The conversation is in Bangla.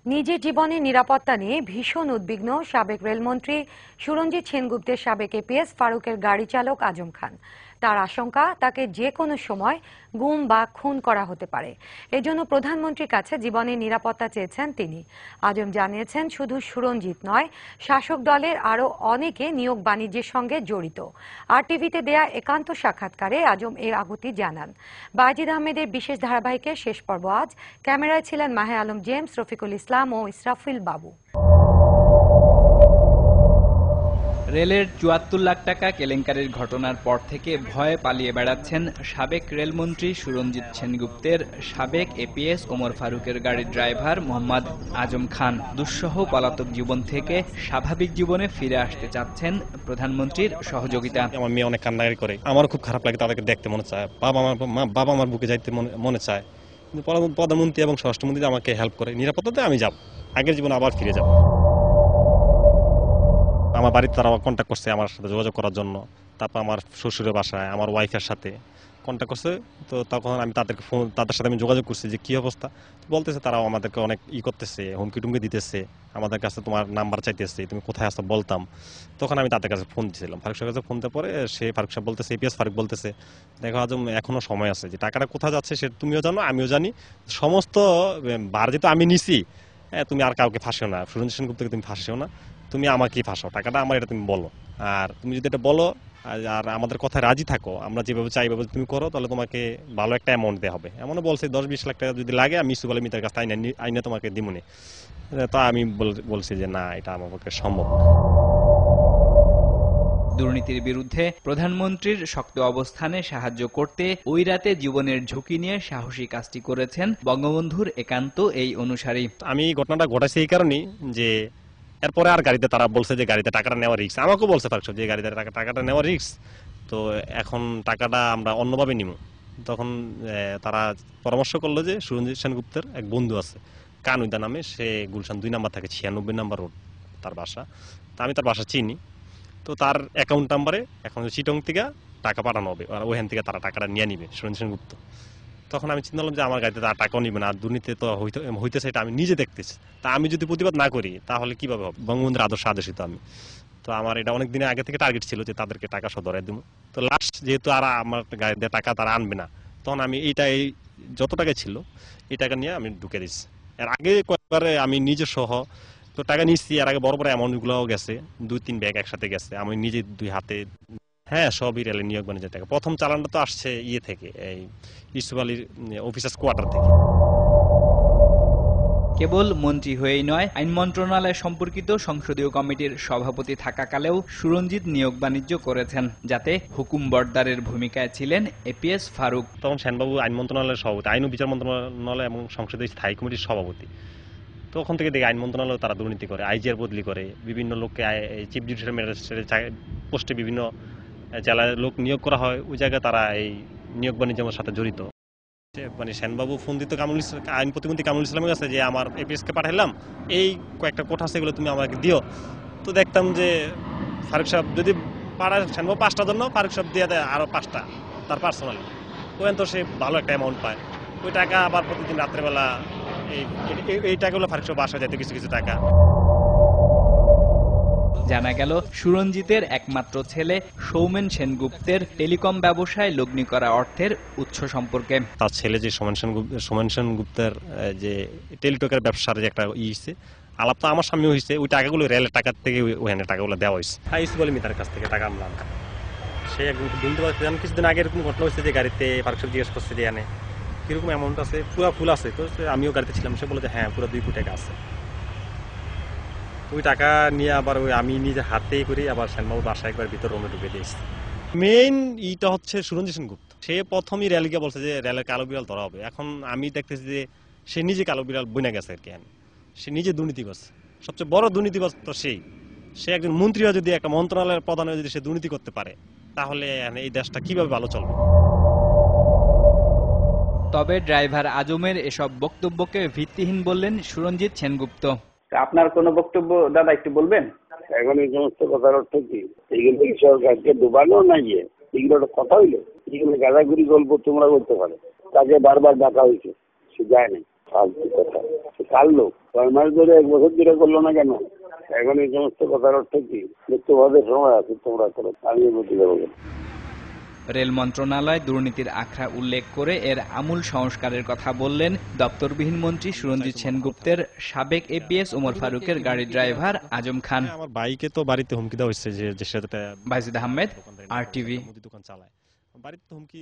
নিজের জীবনের নিরাপত্তা নিয়ে ভীষণ উদ্বিগ্ন সাবেক রেলমন্ত্রী সুরঞ্জিত সেনগুপ্তের সাবেক এপিএস ফারুকের গাড়ি চালক আজম খান। তার আশঙ্কা তাকে যে কোনো সময় গুম বা খুন করা হতে পারে। এজন্য প্রধানমন্ত্রীর কাছে জীবনের নিরাপত্তা চেয়েছেন তিনি। আজম জানিয়েছেন, শুধু সুরঞ্জিত নয়, শাসক দলের আরও অনেকে নিয়োগ বাণিজ্যের সঙ্গে জড়িত। আরটিভিতে দেয়া একান্ত সাক্ষাৎকারে আজম এই আকুতি জানান। বাজিদ আহমেদের বিশেষ ধারাবাহিকের শেষ পর্ব আজ। ক্যামেরায় ছিলেন মাহে আলম জেমস, রফিকুল ইসলাম ও ইসরাফিল বাবু। রেলের ৭৪ লাখ টাকা কেলেঙ্কারির ঘটনার পর থেকে ভয়ে পালিয়ে বেড়াচ্ছেন সাবেক রেলমন্ত্রী সুরঞ্জিত সেনগুপ্তের সাবেক এপিএস ওমর ফারুকের গাড়ির ড্রাইভার মোহাম্মদ আজম খান। দুঃসহ পলাতক জীবন থেকে স্বাভাবিক জীবনে ফিরে আসতে চাচ্ছেন প্রধানমন্ত্রীর সহযোগিতা। আমার মেয়ে অনেক কান্নাকাটি করে, আমার খুব খারাপ লাগে, তাদেরকে দেখতে মনে চায়, বাবা আমার বুকে যাইতে মনে চায়, কিন্তু প্রধানমন্ত্রী এবং স্বরাষ্ট্রমন্ত্রী আমাকে হেল্প করে, নিরাপত্তাতে আমি যাব, আগের জীবনে আবার ফিরে যাব। আমার বাড়িতে তারা কন্ট্যাক্ট করছে আমার সাথে যোগাযোগ করার জন্য, তারপর আমার শ্বশুরের বাসায় আমার ওয়াইফের সাথে কন্ট্যাক্ট করছে। তো তখন আমি তাদের সাথে আমি যোগাযোগ করছি যে কী অবস্থা। বলতেছে তারাও আমাদেরকে অনেক করতেছে, হুমকি টুমকি দিতেছে, আমাদের কাছে তোমার নাম্বার চাইতেছে, তুমি কোথায় আসো বলতাম। তখন আমি তাদের কাছে ফোন দিয়েছিলাম, ফারুক সাহেবের কাছে ফোন দেওয়ার পরে সে ফারুক সাহেব বলতেছে, এপিএস ফারুক বলতেছে, দেখো আজম এখনো সময় আছে, যে টাকাটা কোথায় যাচ্ছে সে তুমিও জানো আমিও জানি, সমস্ত বার যেহেতু আমি নিছি, তুমি আর কাউকে ফাঁসিও না, সুরঞ্জিত সেনগুপ্তকে তুমি ফাঁসিও না, তুমি আমাকেই ফাঁসাও, টাকাটা আমার, এটা তুমি বলো। আর তুমি যদি এটা বলো আর আমাদের কথায় রাজি থাকো, আমরা যেভাবে চাই এভাবে তুমি করো, তাহলে তোমাকে ভালো একটা অ্যামাউন্ট দেওয়া হবে। এমনও বলছে 10-20 লাখ টাকা যদি লাগে আমি ইস্যু বলে মিতার কাছে আইনে তোমাকে দিমুনে। তা আমি বলছি যে না, এটা আমার পক্ষে সম্ভব না। দুর্নীতির বিরুদ্ধে প্রধানমন্ত্রীর শক্ত অবস্থানে সাহায্য করতে ওই রাতে জীবনের ঝুঁকি নিয়ে সাহসী কাজটি করেছেন বঙ্গবন্ধুর একান্ত এই অনুসারী। আমি ঘটনাটা ঘটাইছি এই কারণেই যে এরপরে আর গাড়িতে তারা বলছে যে গাড়িতে টাকাটা নেওয়া রিস্ক, আমাকেও বলছে ফারুক সাহেব যে গাড়িতে টাকাটা নেওয়া রিস্ক, তো এখন টাকাটা আমরা অন্যভাবে নিব। তখন তারা পরামর্শ করলো যে সুরঞ্জিত সেনগুপ্তের এক বন্ধু আছে কানুইদা নামে, সে গুলশান 2 নাম্বার থাকে, 96 নাম্বার রোড তার বাসা। তা আমি তার বাসা চিনি, তো তার অ্যাকাউন্ট নাম্বারে এখন চিটং থেকে টাকা পাঠানো হবে, আর ওইখান থেকে তারা টাকাটা নিয়ে নিবে সুরঞ্জিত সেনগুপ্ত। তখন আমি চিন্তা করলাম যে আমার গাড়িতে তার টাকাও নিবে না, আর দুর্নীতি তো হইতেছে, এটা আমি নিজে দেখতেছি, তা আমি যদি প্রতিবাদ না করি তাহলে কিভাবে হবে, বঙ্গবন্ধুর আদর্শ আদেশিত আমি। তো আমার এটা অনেক দিনের আগে থেকে টার্গেট ছিল যে তাদেরকে টাকা সহ ধরাই দেবো। তো লাস্ট যেহেতু আর আমার গাড়িতে টাকা তারা আনবে না, তখন আমি এই যত টাকা ছিল এই টাকা নিয়ে আমি ঢুকে দিচ্ছি। এর আগে কয়েকবারে আমি নিজে সহ তো টাকা নিচ্ছি, এর আগে বড় বড় অ্যামাউন্টগুলোও গেছে, 2-3 ব্যাগ একসাথে গেছে, আমি নিজে 2 হাতে। হ্যাঁ, সবই রেলের নিয়োগ বাণিজ্যের টাকা। প্রথম চালানটা তো আসছে থেকে, এই ইউসুফ আলীর অফিসার্স কোয়ার্টার থেকে। কেবল মন্ত্রী হয়েই নয়, আইন মন্ত্রণালয় সম্পর্কিত সংসদীয় কমিটির সভাপতি থাকাকালেও সুরঞ্জিত নিয়োগ বাণিজ্য করেছেন, যাতে হুকুম বরদারের ভূমিকায় ছিলেন এপিএস ফারুক। তখন সেনবাবু আইন মন্ত্রণালয়ের সভাপতি, আইন ও বিচার মন্ত্রণালয় এবং সংসদীয় স্থায়ী কমিটির সভাপতি। তো ওখান থেকে দেখি আইন মন্ত্রণালয় তারা দুর্নীতি করে, আইজিআর বদলি করে, বিভিন্ন লোককে চিফ জুডিশিয়াল ম্যাজিস্ট্রেটের পোস্টে বিভিন্ন জেলায় লোক নিয়োগ করা হয়, ওই জায়গায় তারা এই নিয়োগ বাণিজ্যের সাথে জড়িত। মানে সেনবাবু ফোন দিত আইন প্রতিমন্ত্রী কামরুল ইসলামের কাছে যে আমার এপিএসকে পাঠাইলাম, এই কয়েকটা কোঠা আছে, এগুলো তুমি আমাকে দিও। তো দেখতাম যে ফারুক সাহেব যদি পাড়ায় সেনবাবু 5টার জন্য, ফারুক সাহেব দিয়ে দেয় আরও 5টা তার পার্সোনালি, ওখান তো সে ভালো একটা অ্যামাউন্ট পায়। ওই টাকা আবার প্রতিদিন রাত্রেবেলা এই টাকাগুলো ফারুক সাহেব বাসা যেত, কিছু কিছু টাকা। জানা গেল, সুরঞ্জিতের একমাত্র ছেলে সৌমেন সেনগুপ্তের টেলিকম ব্যবসায় লগ্নি করা অর্থের উৎস সম্পর্কে। তার ছেলে যে সোমেন সেনগুপ্তের যে টেলিটকের ব্যবসার যে একটা হয়েছে, আলাপ তো আমার সামনে হয়েছে, ওই টাকাগুলো রেলের টাকার থেকে ওখানে টাকাগুলো দেওয়া হয়েছে। ইউসুফ আলী মিতার কাছ থেকে টাকা আনলাম। সে একদম বলতে পারছে, কিছুদিন আগে এরকম ঘটনা হয়েছে যে গাড়িতে ফারুক সাহেব জিজ্ঞেস করছে যে এনে কিরকম অ্যামাউন্ট আছে, পুরো ফুল আছে। তো আমিও গাড়িতে ছিলাম, সে বলে যে হ্যাঁ পুরো 2 কোটি টাকা আছে। ওই টাকা নিয়ে আবার আমি নিজে হাতেই করি, আবার সেনবাবুর বাসায় একবার ভিতর রুমে ঢুকে দিয়েছি। মেইন ইটা হচ্ছে সুরঞ্জিত সেনগুপ্ত, সে প্রথমই রেলকে বলছে যে রেলের কালো বিড়াল ধরা হবে। এখন আমি দেখতেছি যে সে নিজে কালো বিড়াল বনে গেছে আর কি, সে নিজে দুর্নীতি করছে, সবচেয়ে বড় দুর্নীতিগ্রস্ত তো সে একজন মন্ত্রী হয়ে যদি, একটা মন্ত্রণালয়ের প্রধান হয়ে যদি সে দুর্নীতি করতে পারে, তাহলে এই দেশটা কিভাবে ভালো চলবে। তবে ড্রাইভার আজমের এসব বক্তব্যকে ভিত্তিহীন বললেন সুরঞ্জিত সেনগুপ্ত। আপনার কোনো বক্তব্য দাদা একটু বলবেন? এখন এই সমস্ত কথার অর্থ কি? এইগুলো কি সরকারকে ডুবানো না গিয়ে এগুলো একটা কথা হইলো? এগুলো গাঁজাগুড়ি গল্প তোমরা বলতে পারো, তাকে বারবার ডাকা হয়েছে, সে যায় নাই। ফালতু কথা। কার লোক 6 মাস ধরে 1 বছর ধরে করলো না কেন? এখন এই সমস্ত কথার অর্থ কি? তোমাদের সময় আছে, তোমরা করো, আমি বুঝতে দেবো। রেল মন্ত্রণালয় দুর্নীতির আখড়া উল্লেখ করে এর আমূল সংস্কারের কথা বললেন দপ্তরবিহীন মন্ত্রী সুরঞ্জিত সেনগুপ্তের সাবেক এপিএস ওমর ফারুকের গাড়ি ড্রাইভার আজম খান। আমার বাইকে তো বাড়িতে হুমকি দেওয়া হচ্ছে যে বাইজিদ আহমেদ, RTV। দোকান চালায়, বাড়িতে হুমকি